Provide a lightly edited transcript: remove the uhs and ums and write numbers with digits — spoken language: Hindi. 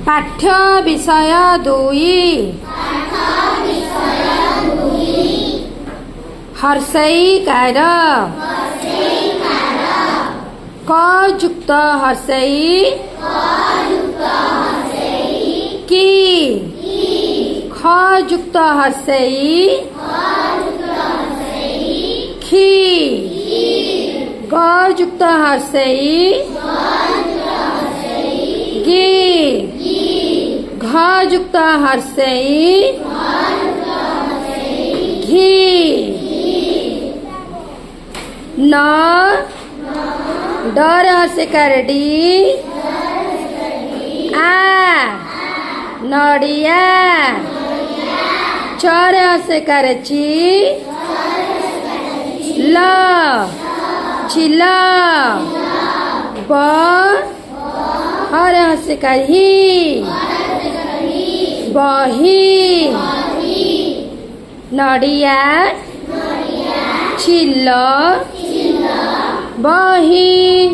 पाठ्य विषय 2 हर्षईकार क युक्त हर्षई की ख युक्त हर्षई खी ग युक्त हर्षई गी घ युक्त हर्षई घी न डर हर्षकार डी आ नड़िया चर हर्षकार ची ल चिला ब हर हर्षकार ही बही नड़िया चिल्ल बही